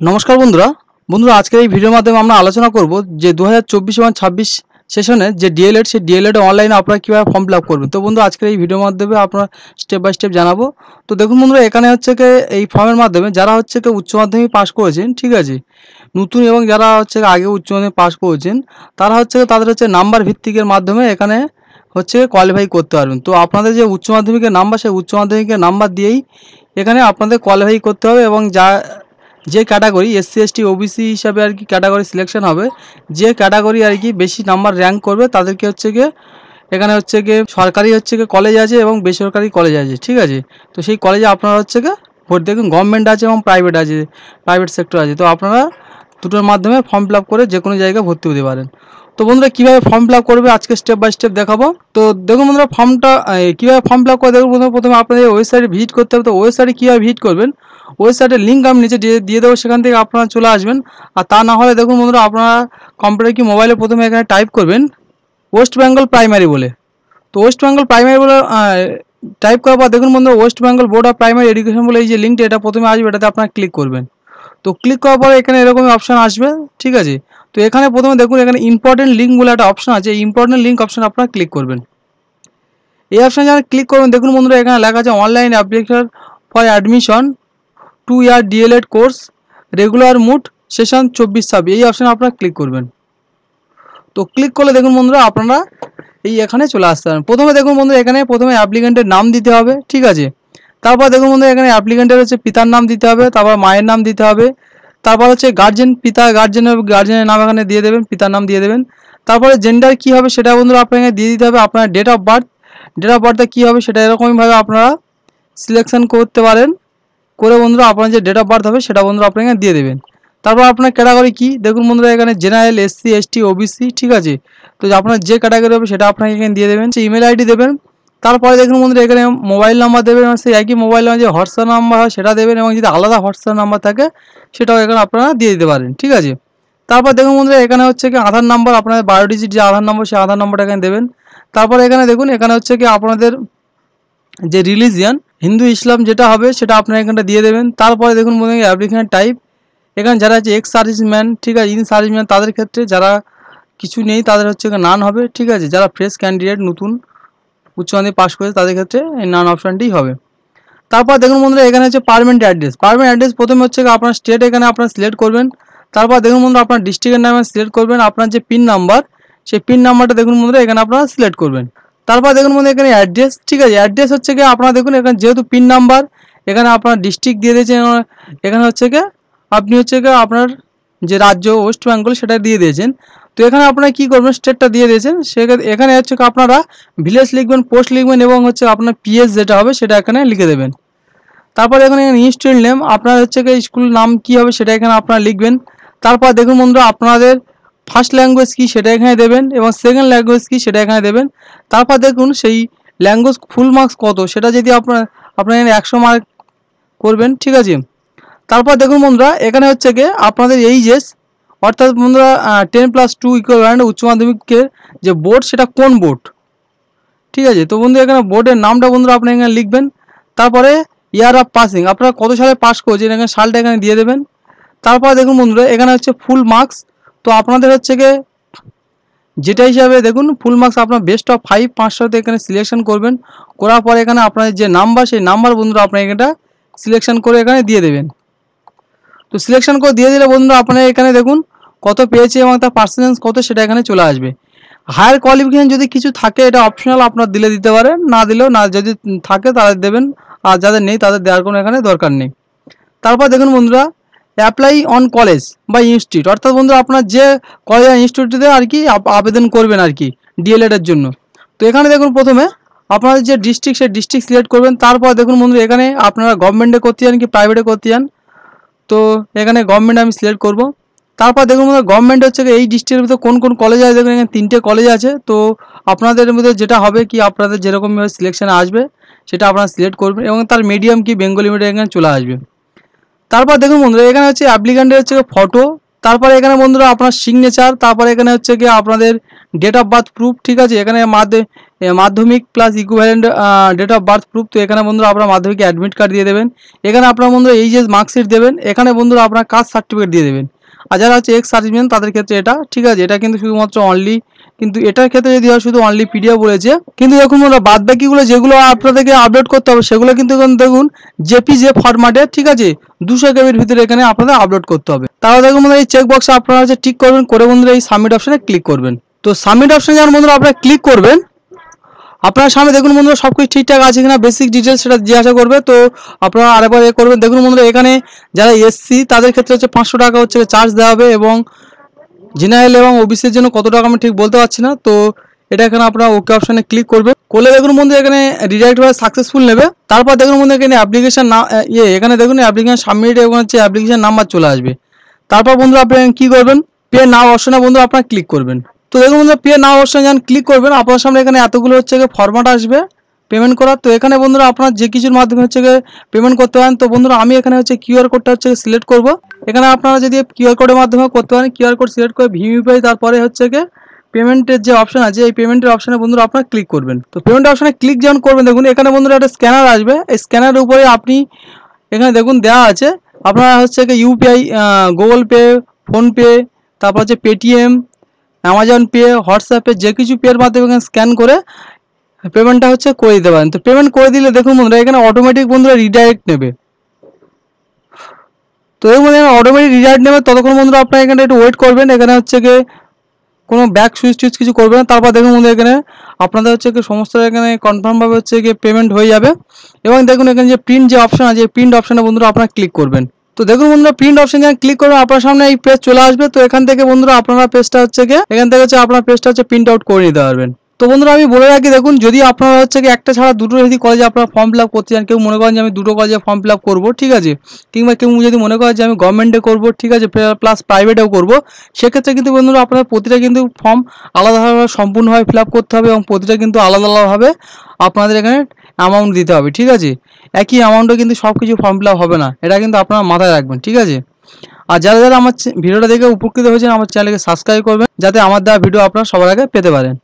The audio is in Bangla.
নমস্কার বন্ধুরা। আজকের এই ভিডিওর মাধ্যমে আমরা আলোচনা করব যে 2024 এবং 26 সেশনে যে ডিএলএড সেই ডিএলএড অনলাইনে আপনারা কীভাবে ফর্ম ফিল আপ করবেন। তো বন্ধু আজকের এই ভিডিওর মাধ্যমে আপনারা স্টেপ বাই স্টেপ জানাবো। তো দেখুন বন্ধুরা, এখানে হচ্ছে কি এই ফর্মের মাধ্যমে যারা হচ্ছে কি উচ্চ মাধ্যমিক পাস করেছেন, ঠিক আছে, নতুন এবং যারা হচ্ছে আগে উচ্চ মাধ্যমিক পাস করেছেন তারা হচ্ছে তাদের হচ্ছে নাম্বার ভিত্তিকের মাধ্যমে এখানে হচ্ছে কোয়ালিফাই করতে পারবেন। তো আপনাদের যে উচ্চ মাধ্যমিকের নাম্বার সেই উচ্চ মাধ্যমিকের নাম্বার দিয়েই এখানে আপনাদের কোয়ালিফাই করতে হবে এবং যে ক্যাটাগরি এসসি এসটি ওবিসি হিসাবে আর কি ক্যাটাগরি সিলেকশন হবে, যে ক্যাটাগরি আর কি বেশি নাম্বার র্যাঙ্ক করবে তাদেরকে হচ্ছে গিয়ে এখানে হচ্ছে গিয়ে সরকারি হচ্ছে গিয়ে কলেজ আছে এবং বেসরকারি কলেজ আছে, ঠিক আছে। তো সেই কলেজে আপনারা হচ্ছে গিয়ে ভর্তি, দেখুন গভর্নমেন্ট আছে এবং প্রাইভেট আছে, প্রাইভেট সেক্টর আছে। তো আপনারা দুটোর মাধ্যমে ফর্ম ফিল আপ করে যে কোনো জায়গায় ভর্তি হতে পারেন। তো বন্ধুরা কীভাবে ফর্ম ফিল আপ করবে আজকে স্টেপ বাই স্টেপ দেখাবো। তো দেখুন বন্ধুরা, ফর্মটা কীভাবে ফর্ম ফিল আপ করে দেখুন। প্রথমে আপনাদের ওয়েবসাইটে ভিজিট করতে হবে। তো ওয়েবসাইটে কীভাবে ভিজিট করবেন, ওয়েবসাইটের লিঙ্ক আমি নিচে দিয়ে দেবো, সেখান থেকে আপনারা চলে আসবেন। আর তা না হলে দেখুন বন্ধুরা, আপনারা কম্পিউটার কি মোবাইলে প্রথমে এখানে টাইপ করবেন ওয়েস্ট বেঙ্গল প্রাইমারি বলে। তো ওয়েস্ট বেঙ্গল প্রাইমারি বলে টাইপ করার পর দেখুন বন্ধুরা, West Bengal board of primary education বলে এই যে লিঙ্কটা, এটা প্রথমে আসবে, এটাতে আপনারা ক্লিক করবেন। তো ক্লিক করার পরে এখানে এরকমই অপশান আসবে, ঠিক আছে। তো এখানে প্রথমে দেখুন এখানে ইম্পর্টেন্ট লিঙ্ক বলে একটা অপশান আছে, এই ইম্পর্টেন্ট লিঙ্ক অপশান আপনারা ক্লিক করবেন। এই অপশানে যখন ক্লিক করবেন দেখুন বন্ধুরা, এখানে লেখা আছে online application for admission 2 year DElEd course regular mode session 24-26, এই অপশানে আপনারা ক্লিক করবেন। তো ক্লিক করলে দেখুন বন্ধুরা আপনারা এই এখানে চলে আসতে পারেন। প্রথমে দেখুন বন্ধুরা, এখানে প্রথমে অ্যাপ্লিকেন্টের নাম দিতে হবে, ঠিক আছে। তারপর দেখুন বন্ধুরা, এখানে অ্যাপ্লিকেন্টের হচ্ছে পিতার নাম দিতে হবে, তারপর মায়ের নাম দিতে হবে, তারপর হচ্ছে গার্জেন, গার্জেনের নাম এখানে দিয়ে দেবেন, পিতার নাম দিয়ে দেবেন। তারপরে জেন্ডার কী হবে সেটা বন্ধুরা আপনাকে দিয়ে দিতে হবে। আপনার ডেট অফ বার্থটা কী হবে সেটা এরকমইভাবে আপনারা সিলেকশন করতে পারেন। করে বন্ধুরা আপনার যে ডেট অফ বার্থ হবে সেটা বন্ধুরা আপনাকে দিয়ে দেবেন। তারপর আপনার ক্যাটাগরি কি দেখুন বন্ধুরা, এখানে জেনারেল, এসসি এসটি ওবিসি, ঠিক আছে। তো আপনার যে ক্যাটাগরি হবে সেটা আপনাকে এখানে দিয়ে দেবেন, সেই ইমেল আইডি দেবেন। তারপরে দেখুন বন্ধুরা, এখানে মোবাইল নাম্বার দেবেন, সেই একই মোবাইল নাম্বার যে হোয়াটসঅ্যাপ নাম্বার হয় সেটা দেবেন, এবং যদি আলাদা হোয়াটসঅ্যাপ নাম্বার থাকে সেটাও এখানে আপনারা দিয়ে দিতে পারেন, ঠিক আছে। তারপর দেখুন বন্ধুরা, এখানে হচ্ছে কি আধার নাম্বার, আপনাদের 12 ডিজিট যে আধার নাম্বার সেই আধার নাম্বারটা এখানে দেবেন। তারপরে এখানে দেখুন এখানে হচ্ছে কি আপনাদের যে রিলিজিয়ান হিন্দু ইসলাম যেটা হবে সেটা আপনারা এখানটা দিয়ে দেবেন। তারপরে দেখুন বন্ধুরা, অ্যাপ্লিকেশন টাইপ এখানে যারা আছে এক্স সার্ভিসম্যান, ঠিক আছে, ইন সার্ভিসম্যান তাদের ক্ষেত্রে, যারা কিছু নেই তাদের হচ্ছে নান হবে, ঠিক আছে। যারা ফ্রেশ ক্যান্ডিডেট নতুন উচ্চ মাধ্যমিক পাস করেছে তাদের ক্ষেত্রে এই নান অপশানটিই হবে। তারপর দেখুন বন্ধুরা, এখানে হচ্ছে পারমানেন্ট অ্যাড্রেস প্রথমে হচ্ছে আপনার স্টেট এখানে আপনারা সিলেক্ট করবেন। তারপর দেখুন বন্ধুরা, আপনার ডিস্ট্রিক্টের নামে সিলেক্ট করবেন। আপনার যে পিন নাম্বার সেই পিন নাম্বারটা দেখুন বন্ধুরা এখানে আপনারা সিলেক্ট করবেন। তারপর দেখুন বন্ধুরা, এখানে অ্যাড্রেস, ঠিক আছে, অ্যাড্রেস হচ্ছে কি আপনারা দেখুন এখানে যেহেতু পিন নাম্বার এখানে আপনার ডিস্ট্রিক্ট দিয়ে দিয়েছেন, এখানে হচ্ছে কি আপনি হচ্ছে কি আপনার যে রাজ্য ওয়েস্ট বেঙ্গল সেটা দিয়ে দিয়েছেন। তো এখানে আপনারা কী করবেন, স্টেটটা দিয়ে দিয়েছেন, সেক্ষেত্রে এখানে হচ্ছে আপনারা ভিলেজ লিখবেন, পোস্ট লিখবেন, এবং হচ্ছে আপনার পিএস যেটা হবে সেটা এখানে লিখে দেবেন। তারপর এখানে ইনস্টিটিউট নেম আপনার হচ্ছে কি স্কুল নাম কী হবে সেটা এখানে আপনারা লিখবেন। তারপর দেখুন বন্ধুরা, আপনাদের ফার্স্ট ল্যাঙ্গুয়েজ কী সেটা এখানে দেবেন, এবং সেকেন্ড ল্যাঙ্গুয়েজ কী সেটা এখানে দেবেন। তারপর দেখুন সেই ল্যাঙ্গুয়েজ ফুল মার্কস কত সেটা যদি আপনার এখানে 100 মার্ক করবেন, ঠিক আছে। তারপর দেখুন বন্ধুরা, এখানে হচ্ছে কি আপনাদের এইচএস, অর্থাৎ বন্ধুরা 10+2 ইকুইভ্যালেন্ট উচ্চ মাধ্যমিকের যে বোর্ড সেটা কোন বোর্ড, ঠিক আছে। তো বন্ধু এখানে বোর্ডের নামটা বন্ধুরা আপনি এখানে লিখবেন। তারপরে ইয়ার অফ পাসিং, আপনারা কত সালে পাস করেছেন এখানে সালটা এখানে দিয়ে দেবেন। তারপর দেখুন বন্ধুরা, এখানে হচ্ছে ফুল মার্কস, তো আপনাদের হচ্ছে কি যেটা হিসাবে দেখুন ফুল মার্কস আপনার বেস্ট অফ 5 500তে এখানে সিলেকশন করবেন। করার পরে এখানে আপনাদের যে নাম্বার সেই নাম্বার বন্ধুরা আপনার এখানটা সিলেকশন করে এখানে দিয়ে দেবেন। তো সিলেকশন করে দিয়ে দিলে বন্ধুরা আপনারা এখানে দেখুন কত পেয়েছে এবং তার পার্সেন্টেজ কত সেটা এখানে চলে আসবে। হায়ার কোয়ালিফিকেশান যদি কিছু থাকে এটা অপশনাল, আপনার দিতে পারেন, না দিলেও না, যদি থাকে তাদের দেবেন, আর যাদের নেই তাদের দেওয়ার কোনো এখানে দরকার নেই। তারপর দেখুন বন্ধুরা, অ্যাপ্লাই অন কলেজ বা ইনস্টিটিউট, অর্থাৎ বন্ধুরা আপনার যে কলেজ আর ইনস্টিটিউটে আর কি আবেদন করবেন আর কি ডিএলএডের জন্য। তো এখানে দেখুন প্রথমে আপনাদের যে ডিস্ট্রিক্ট সেই ডিস্ট্রিক্ট সিলেক্ট করবেন। তারপর দেখুন বন্ধুরা, এখানে আপনারা গভর্নমেন্টে করতে চান কি প্রাইভেটে করতে চান, তো এখানে গভর্নমেন্ট আমি সিলেক্ট করব। তারপর দেখুন বন্ধুরা, গভর্নমেন্ট হচ্ছে এই ডিস্ট্রিক্টের ভিতরে কোন কোন কলেজ আছে দেখুন, এখানে 3টে কলেজ আছে। তো আপনাদের মধ্যে যেটা হবে কি আপনাদের যেরকমভাবে সিলেকশানে আসবে সেটা আপনারা সিলেক্ট করবেন, এবং তার মিডিয়াম কি বেঙ্গলি মিডিয়াম এখানে চলে আসবে। তারপর দেখুন বন্ধুরা, এখানে হচ্ছে অ্যাপ্লিক্যান্টের হচ্ছে ফটো, তারপরে এখানে বন্ধুরা আপনার সিগনেচার, তারপরে এখানে হচ্ছে কি আপনাদের ডেট অফ বার্থ প্রুফ, ঠিক আছে। এখানে Madhyamik plus equivalent date of birth proof. তো এখানে বন্ধুরা আপনার মাধ্যমিক অ্যাডমিট কার্ড দিয়ে দেবেন। এখানে আপনার বন্ধুরা এই যে মার্কশিট দেবেন, এখানে বন্ধুরা আপনার কাস্ট সার্টিফিকেট দিয়ে দেবেন। আর যারা হচ্ছে এক্স সার্ভিসম্যান তাদের ক্ষেত্রে এটা ঠিক আছে, এটা কিন্তু শুধুমাত্র অনলি, কিন্তু এটার ক্ষেত্রে যদি হয় শুধু অনলি পিডিএফ বলেছে। কিন্তু দেখুন বন্ধুরা বাদ বাকিগুলো যেগুলো আপনাদেরকে আপলোড করতে হবে সেগুলো কিন্তু দেখুন জেপিজে ফরম্যাটে ঠিক আছে 200 কেবির ভিতরে এখানে আপনাদের আপলোড করতে হবে। তাহলে দেখুন বন্ধুরা এই চেক বক্সে আপনারা হচ্ছে টিক করবেন, করে বন্ধুরা এই সাবমিট অপশনে ক্লিক করবেন। তো সাবমিট অপশনে যখন বন্ধুরা আপনারা ক্লিক করবেন, আপনার সামনে দেখুন বন্ধুরা সব কিছু ঠিকঠাক আছে কিনা বেসিক ডিটেলস সেটা জিজ্ঞাসা করবে। তো আপনারা আরেকবার করবেন। দেখুন বন্ধুরা এখানে যারা এসসি তাদের ক্ষেত্রে হচ্ছে 500 টাকা হচ্ছে চার্জ দেওয়া হবে, এবং জেনারেল এবং ওবিসির জন্য কত টাকা আমি ঠিক বলতে পারছি না। তো এটা এখানে আপনারা ওকে অপশনে ক্লিক করবে, করলে দেখুন বন্ধু এখানে রিডাইরেক্ট হয়ে সাকসেসফুল নেবে। তারপর দেখুন বন্ধু এখানে অ্যাপ্লিকেশন না এখানে দেখুন অ্যাপ্লিকেশন সাবমিট এবং হচ্ছে অ্যাপ্লিকেশন নাম্বার চলে আসবে। তারপর বন্ধু আপনি কী করবেন, পে নাও অপশনে বন্ধু আপনারা ক্লিক করবেন। তো দেখুন বন্ধু পে নাও অপশনে যখন ক্লিক করবেন আপনার সামনে এখানে এতগুলো হচ্ছে ফরম্যাট আসবে পেমেন্ট করার। তো এখানে বন্ধুরা আপনার যে কিছুর মাধ্যমে হচ্ছে পেমেন্ট করতে পারেন। তো বন্ধুরা আমি এখানে হচ্ছে কিউআর কোডটা হচ্ছে সিলেক্ট করব। এখানে আপনারা যদি কিউআর কোডের মাধ্যমে করতে পারেন, কিউআর কোড সিলেক্ট করে ভিম ইউপিআই, তারপরে হচ্ছে পেমেন্টের যে অপশন আছে এই পেমেন্টের অপশনে বন্ধুরা আপনারা ক্লিক করবেন। তো পেমেন্টের অপশনে ক্লিক যখন করবেন দেখুন এখানে বন্ধুরা একটা স্ক্যানার আসবে। এই স্ক্যানারের উপরে আপনি এখানে দেখুন দেওয়া আছে আপনারা হচ্ছে ইউপিআই, গুগল পে, ফোনপে, তারপর হচ্ছে পেটিএম, অ্যামাজন পে, হোয়াটসঅ্যাপে যে কিছু পের মাধ্যমে এখানে স্ক্যান করে পেমেন্টটা হচ্ছে করে দিতে পারেন। তো পেমেন্ট করে দিলে দেখুন বন্ধুরা এখানে অটোমেটিক বন্ধুরা রিডাইরেক্ট নেবে। তো দেখুন এখানে অটোমেটিক রিডাইরেক্ট নেবে, ততক্ষণ বন্ধুরা আপনারা এখানে একটু ওয়েট করবেন। এখানে হচ্ছে কোনো ব্যাক সুইচ টুইচ কিছু করবে না। তারপর দেখুন বন্ধু এখানে আপনাদের হচ্ছে সমস্ত এখানে কনফার্মভাবে হচ্ছে পেমেন্ট হয়ে যাবে। এবং দেখুন এখানে যে প্রিন্ট যে অপশন আছে এই প্রিন্ট অপশনে বন্ধুরা আপনারা ক্লিক করবেন। তো দেখুন বন্ধুরা প্রিন্ট অপশন যখন ক্লিক করবেন আপনার সামনে এই পেজ চলে আসবে। তো এখান থেকে বন্ধুরা আপনারা পেজটা হচ্ছে এখান থেকে হচ্ছে আপনার পেজটা হচ্ছে প্রিন্ট আউট করে নিতে পারবেন। তো বন্ধুরা আমি বলে রাখি দেখুন যদি আপনারা হচ্ছে একটা ছাড়া দুটো যদি কলেজে আপনারা ফর্ম ফিল আপ করতে চান, কেউ মনে করেন যে আমি দুটো কলেজে ফর্ম ফিল আপ করবো ঠিক আছে, কিংবা কেউ যদি মনে করেন যে আমি গভর্নমেন্টে করবো ঠিক আছে প্লাস প্রাইভেটেও করবো, সেক্ষেত্রে কিন্তু বন্ধুরা আপনার প্রতিটা কিন্তু ফর্ম আলাদাভাবে সম্পূর্ণভাবে ফিল আপ করতে হবে এবং প্রতিটা কিন্তু আলাদা আলাদাভাবে আপনাদের এখানে অ্যামাউন্ট দিতে হবে ঠিক আছে। একই অ্যামাউন্টে কিন্তু সব কিছু ফর্ম ফিল আপ হবে না, এটা কিন্তু আপনারা মাথায় রাখবেন ঠিক আছে। আর যারা যারা আমার ভিডিওটা দেখে উপকৃত হয়েছেন আমার চ্যানেলকে সাবস্ক্রাইব করবেন যাতে আমার দেওয়া ভিডিও আপনারা সবার আগে পেতে পারেন।